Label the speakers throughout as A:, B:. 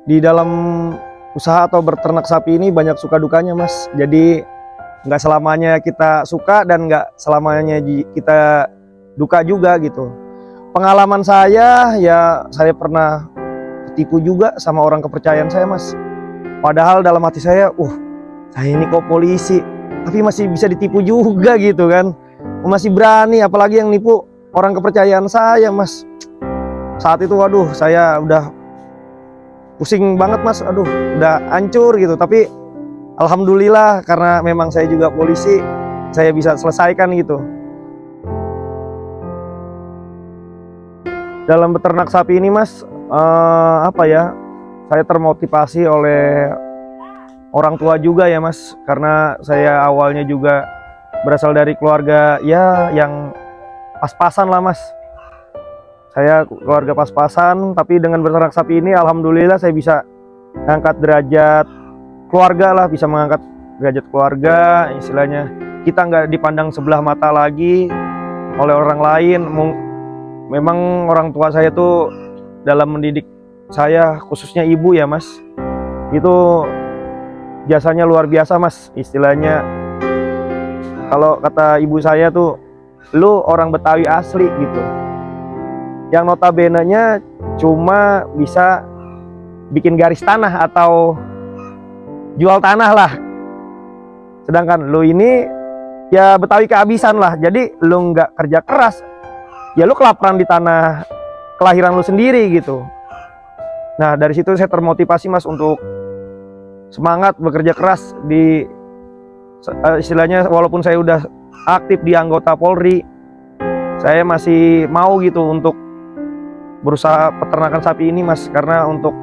A: Di dalam usaha atau berternak sapi ini banyak suka dukanya, Mas. Jadi nggak selamanya kita suka dan nggak selamanya kita duka juga gitu. Pengalaman saya ya, saya pernah ketipu juga sama orang kepercayaan saya, Mas. Padahal dalam hati saya, saya ini kok polisi, tapi masih bisa ditipu juga gitu kan. Masih berani, apalagi yang nipu orang kepercayaan saya, Mas. Saat itu waduh, saya udah pusing banget, Mas. Aduh, udah hancur gitu. Tapi alhamdulillah karena memang saya juga polisi, saya bisa selesaikan gitu. Dalam beternak sapi ini, Mas, saya termotivasi oleh orang tua juga ya, Mas. Karena saya awalnya juga berasal dari keluarga ya yang pas-pasan lah, Mas. Saya keluarga pas-pasan, tapi dengan beternak sapi ini alhamdulillah saya bisa mengangkat derajat keluarga lah, bisa mengangkat derajat keluarga, istilahnya kita nggak dipandang sebelah mata lagi oleh orang lain. Memang orang tua saya tuh dalam mendidik saya, khususnya ibu ya, Mas, itu jasanya luar biasa, Mas. Istilahnya kalau kata ibu saya tuh, lu orang Betawi asli gitu, yang notabene-nya cuma bisa bikin garis tanah atau jual tanah lah. Sedangkan lu ini ya Betawi kehabisan lah. Jadi lu nggak kerja keras, ya lu kelaparan di tanah kelahiran lu sendiri gitu. Nah, dari situ saya termotivasi, Mas, untuk semangat bekerja keras di istilahnya walaupun saya udah aktif di anggota Polri, saya masih mau gitu untuk berusaha peternakan sapi ini, Mas, karena untuk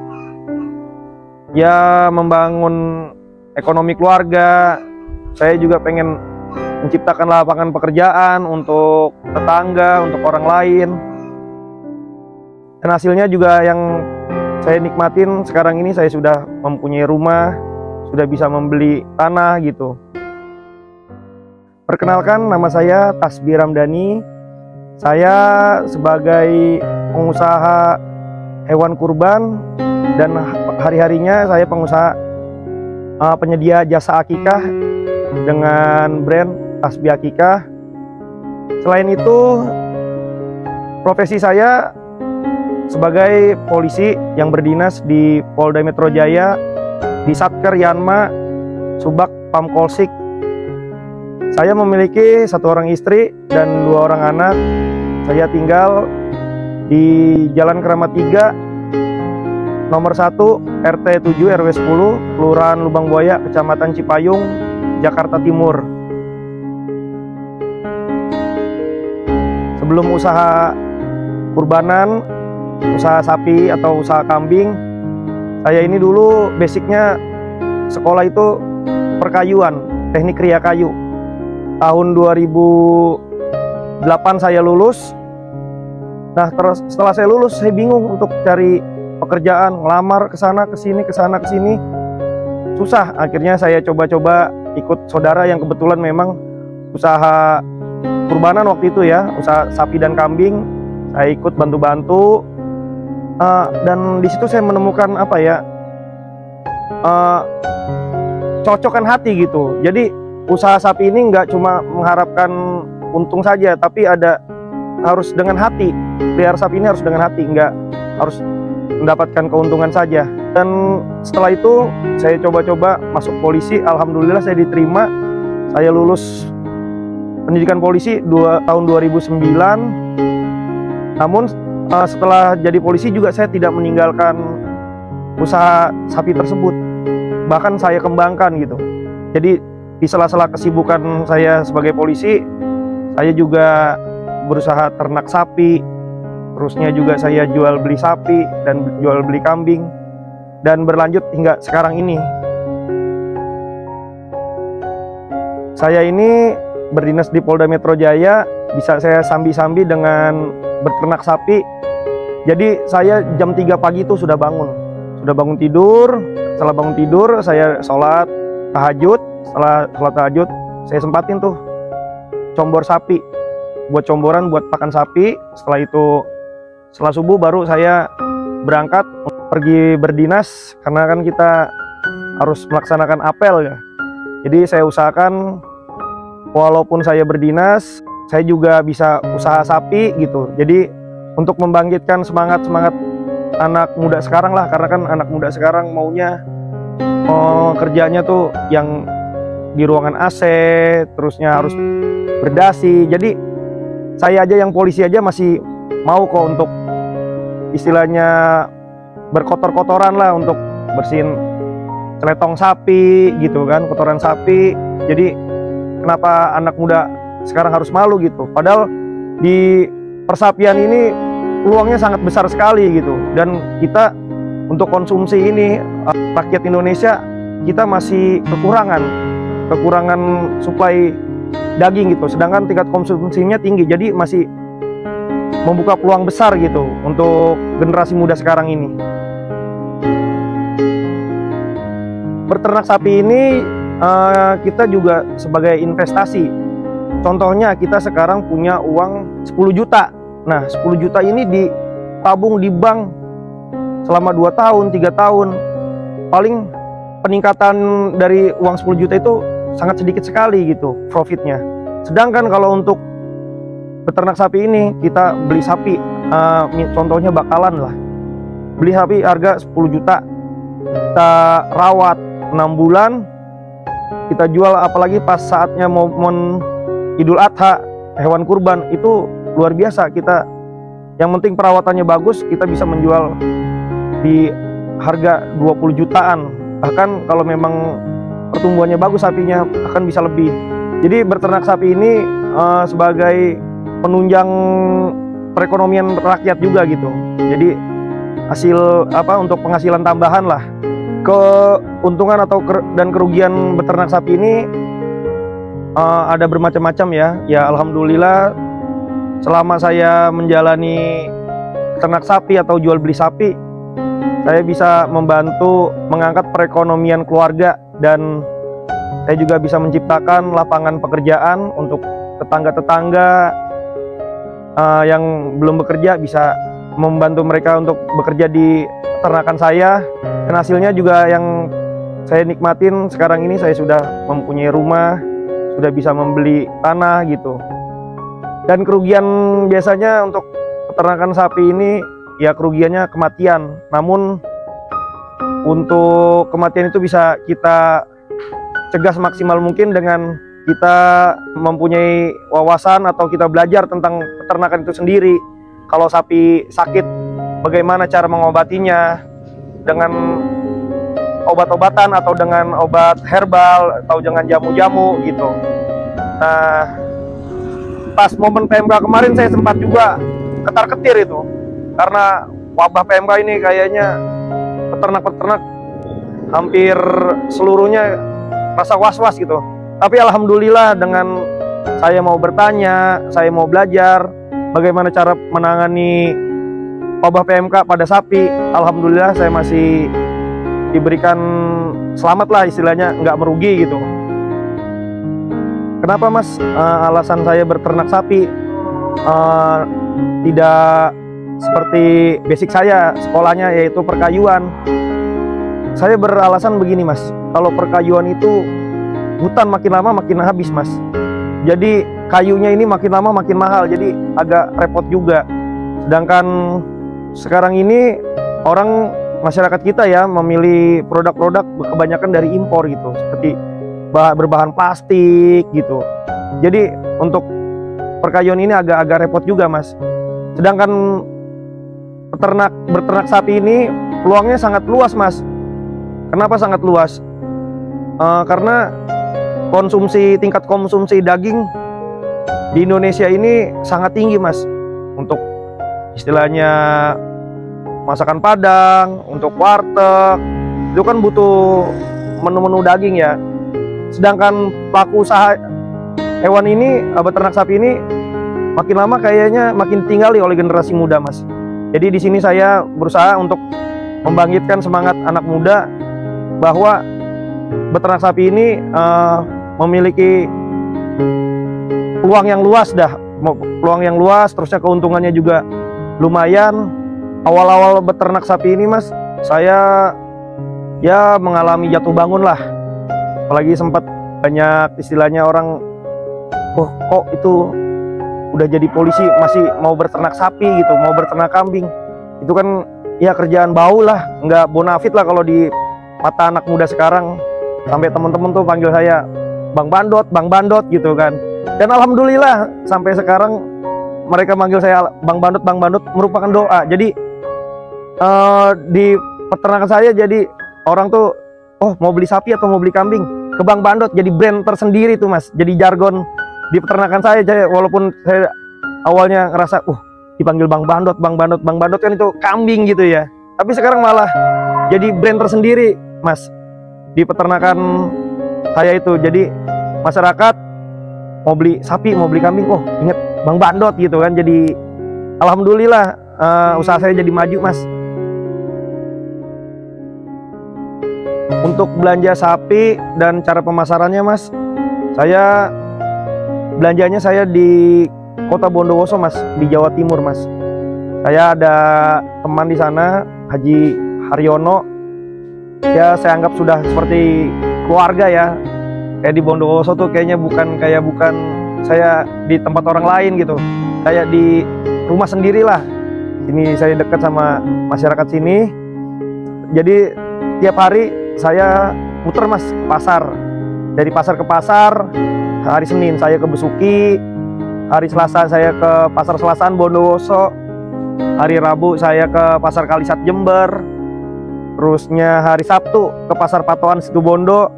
A: ya membangun ekonomi keluarga. Saya juga pengen menciptakan lapangan pekerjaan untuk tetangga, untuk orang lain. Dan hasilnya juga yang saya nikmatin sekarang ini, saya sudah mempunyai rumah, sudah bisa membeli tanah gitu. Perkenalkan, nama saya Tasbih Ramdhani. Saya sebagai pengusaha hewan kurban dan hari-harinya saya pengusaha penyedia jasa akikah dengan brand Tasbih Akikah. Selain itu, profesi saya sebagai polisi yang berdinas di Polda Metro Jaya di Satker Yanma Subak Pamkolsik. Saya memiliki 1 orang istri dan 2 orang anak. Saya tinggal di Jalan Keramat 3, nomor 1, RT 7 RW 10, Kelurahan Lubang Buaya, Kecamatan Cipayung, Jakarta Timur. Sebelum usaha kurbanan, usaha sapi atau usaha kambing, saya ini dulu basicnya sekolah itu perkayuan, teknik kria kayu. Tahun 2008 saya lulus. Nah, terus setelah saya lulus, saya bingung untuk cari pekerjaan, ngelamar ke sana ke sini, ke sana ke sini. Susah. Akhirnya saya coba-coba ikut saudara yang kebetulan memang usaha kurbanan waktu itu ya, usaha sapi dan kambing. Saya ikut bantu-bantu. Dan di situ saya menemukan cocokan hati gitu. Jadi usaha sapi ini nggak cuma mengharapkan untung saja, tapi harus dengan hati. Pelihara sapi ini harus dengan hati, nggak harus mendapatkan keuntungan saja. Dan setelah itu saya coba-coba masuk polisi. Alhamdulillah saya diterima. Saya lulus pendidikan polisi tahun 2009. Namun setelah jadi polisi juga saya tidak meninggalkan usaha sapi tersebut. Bahkan saya kembangkan gitu. Jadi di sela-sela kesibukan saya sebagai polisi, saya juga berusaha ternak sapi. Terusnya juga saya jual beli sapi dan jual beli kambing, dan berlanjut hingga sekarang ini. Saya ini berdinas di Polda Metro Jaya, bisa saya sambi-sambi dengan beternak sapi. Jadi saya jam 3 pagi itu sudah bangun tidur. Setelah bangun tidur, saya sholat tahajud. Setelah sholat tahajud, saya sempatin tuh combor sapi, buat comboran buat pakan sapi. Setelah itu, setelah subuh baru saya berangkat pergi berdinas karena kan kita harus melaksanakan apel ya. Jadi saya usahakan walaupun saya berdinas, saya juga bisa usaha sapi gitu. Jadi untuk membangkitkan semangat anak muda sekarang lah, karena kan anak muda sekarang maunya kerjanya tuh yang di ruangan AC, terusnya harus berdasi. Jadi saya aja yang polisi aja masih mau kok untuk istilahnya berkotor-kotoran lah, untuk bersihin celetong sapi gitu kan, kotoran sapi. Jadi kenapa anak muda sekarang harus malu gitu, padahal di persapian ini peluangnya sangat besar sekali gitu. Dan kita untuk konsumsi ini, rakyat Indonesia kita masih kekurangan suplai daging gitu, sedangkan tingkat konsumsinya tinggi. Jadi masih membuka peluang besar gitu untuk generasi muda sekarang ini. Berternak sapi ini kita juga sebagai investasi. Contohnya kita sekarang punya uang 10 juta. Nah 10 juta ini ditabung di bank selama 2 tahun, 3 tahun. Paling peningkatan dari uang 10 juta itu sangat sedikit sekali gitu profitnya. Sedangkan kalau untuk beternak sapi ini, kita beli sapi, contohnya bakalan lah, beli sapi harga 10 juta, kita rawat 6 bulan, kita jual, apalagi pas saatnya momen Idul Adha, hewan kurban, itu luar biasa. Kita yang penting perawatannya bagus, kita bisa menjual di harga 20 jutaan. Bahkan kalau memang pertumbuhannya bagus sapinya akan bisa lebih. Jadi berternak sapi ini sebagai penunjang perekonomian rakyat juga gitu. Jadi hasil untuk penghasilan tambahan lah. Keuntungan dan kerugian beternak sapi ini ada bermacam-macam ya. Ya alhamdulillah selama saya menjalani ternak sapi atau jual beli sapi, saya bisa membantu mengangkat perekonomian keluarga, dan saya juga bisa menciptakan lapangan pekerjaan untuk tetangga-tetangga yang belum bekerja, bisa membantu mereka untuk bekerja di peternakan saya. Dan hasilnya juga yang saya nikmatin sekarang ini, saya sudah mempunyai rumah, sudah bisa membeli tanah gitu. Dan kerugian biasanya untuk peternakan sapi ini ya kerugiannya kematian. Namun untuk kematian itu bisa kita cegah semaksimal mungkin dengan kita mempunyai wawasan atau kita belajar tentang peternakan itu sendiri. Kalau sapi sakit, bagaimana cara mengobatinya, dengan obat-obatan atau dengan obat herbal atau dengan jamu-jamu gitu. Nah, pas momen PMK kemarin saya sempat juga ketar-ketir itu, karena wabah PMK ini kayaknya peternak-peternak hampir seluruhnya rasa was-was gitu. Tapi alhamdulillah dengan saya mau bertanya, saya mau belajar bagaimana cara menangani wabah PMK pada sapi, alhamdulillah saya masih diberikan selamat lah, istilahnya nggak merugi gitu. Kenapa mas alasan saya berternak sapi tidak seperti basic saya sekolahnya, yaitu perkayuan? Saya beralasan begini mas, kalau perkayuan itu hutan makin lama makin habis mas. Jadi kayunya ini makin lama makin mahal, jadi agak repot juga. Sedangkan sekarang ini masyarakat kita ya memilih produk-produk kebanyakan dari impor gitu, seperti berbahan plastik gitu. Jadi untuk perkayuan ini agak repot juga mas. Sedangkan berternak sapi ini peluangnya sangat luas mas. Kenapa sangat luas? Karena tingkat konsumsi daging di Indonesia ini sangat tinggi mas. Untuk istilahnya masakan Padang, untuk warteg, itu kan butuh menu-menu daging ya. Sedangkan pelaku usaha hewan ini, beternak sapi ini, makin lama kayaknya makin tinggali oleh generasi muda mas. Jadi di sini saya berusaha untuk membangkitkan semangat anak muda bahwa beternak sapi ini memiliki peluang yang luas terusnya keuntungannya juga lumayan. Awal-awal beternak sapi ini mas, saya ya mengalami jatuh bangun lah. Apalagi sempat banyak istilahnya orang, oh kok itu udah jadi polisi masih mau berternak sapi gitu, mau berternak kambing. Itu kan ya kerjaan bau lah, nggak bonafit lah kalau di mata anak muda sekarang. Sampai teman-teman tuh panggil saya Bang Bandot gitu kan. Dan alhamdulillah sampai sekarang mereka manggil saya Bang Bandot merupakan doa. Jadi di peternakan saya jadi orang tuh, oh mau beli sapi atau mau beli kambing ke Bang Bandot, jadi brand tersendiri tuh Mas. Jadi jargon di peternakan saya, walaupun saya awalnya ngerasa dipanggil Bang Bandot kan itu kambing gitu ya. Tapi sekarang malah jadi brand tersendiri Mas di peternakan saya itu. Jadi masyarakat mau beli sapi, mau beli kambing, oh inget Bang Bandot gitu kan. Jadi alhamdulillah usaha saya jadi maju Mas. Untuk belanja sapi dan cara pemasarannya Mas, saya belanjanya saya di Kota Bondowoso Mas, di Jawa Timur Mas. Saya ada teman di sana, Haji Haryono. Ya saya anggap sudah seperti keluarga ya. Kayak di Bondowoso tuh kayaknya bukan saya di tempat orang lain gitu. Saya di rumah sendirilah. Ini saya dekat sama masyarakat sini. Jadi tiap hari saya muter Mas ke pasar. Dari pasar ke pasar. Hari Senin saya ke Besuki, hari Selasa saya ke Pasar Selasaan Bondowoso, hari Rabu saya ke Pasar Kalisat Jember, terusnya hari Sabtu ke Pasar Patoan Situbondo,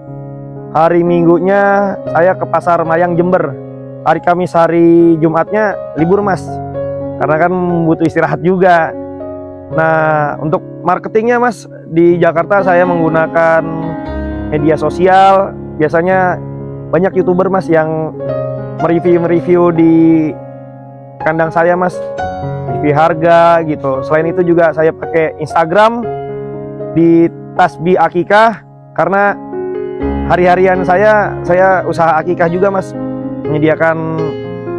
A: hari Minggunya saya ke Pasar Mayang Jember, hari Kamis hari Jumatnya libur Mas, karena kan butuh istirahat juga. Nah untuk marketingnya Mas, di Jakarta saya menggunakan media sosial, biasanya banyak YouTuber Mas yang mereview di kandang saya Mas, review harga gitu. Selain itu juga saya pakai Instagram di Tasbih Akikah, karena hari-harian saya usaha akikah juga Mas, menyediakan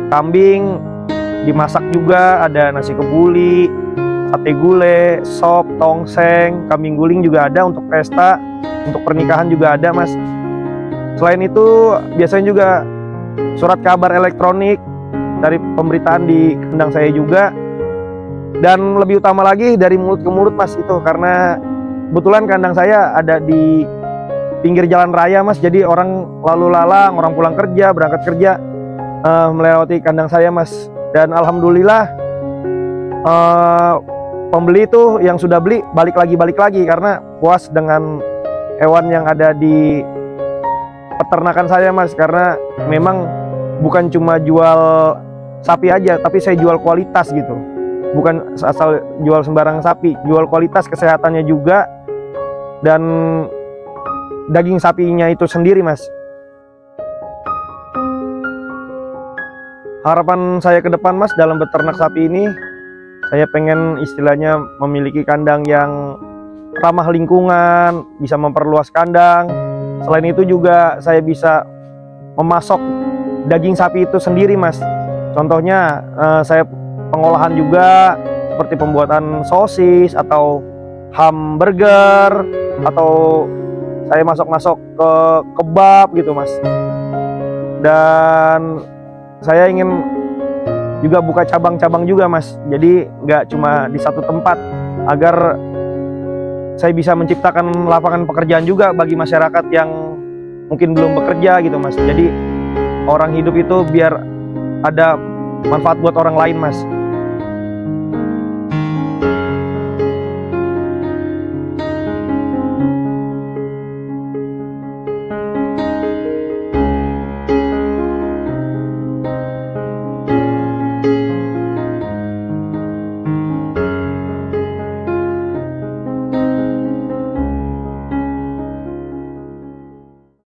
A: kambing dimasak juga, ada nasi kebuli, sate gulai, sop, tongseng, kambing guling juga ada untuk pesta, untuk pernikahan juga ada Mas. Selain itu biasanya juga surat kabar elektronik dari pemberitaan di kandang saya juga. Dan lebih utama lagi dari mulut ke mulut Mas itu, karena kebetulan kandang saya ada di pinggir jalan raya Mas. Jadi orang lalu lalang, orang pulang kerja, berangkat kerja melewati kandang saya Mas. Dan alhamdulillah pembeli itu yang sudah beli balik lagi karena puas dengan hewan yang ada di peternakan saya Mas, karena memang bukan cuma jual sapi aja, tapi saya jual kualitas gitu, bukan asal jual sembarang sapi, jual kualitas, kesehatannya juga, dan daging sapinya itu sendiri Mas. Harapan saya ke depan Mas dalam beternak sapi ini, saya pengen istilahnya memiliki kandang yang ramah lingkungan, bisa memperluas kandang. Selain itu juga saya bisa memasok daging sapi itu sendiri Mas. Contohnya saya pengolahan juga seperti pembuatan sosis atau hamburger, atau saya masuk ke kebab gitu Mas. Dan saya ingin juga buka cabang-cabang juga Mas. Jadi nggak cuma di satu tempat, agar saya bisa menciptakan lapangan pekerjaan juga bagi masyarakat yang mungkin belum bekerja gitu Mas. Jadi orang hidup itu biar ada manfaat buat orang lain Mas.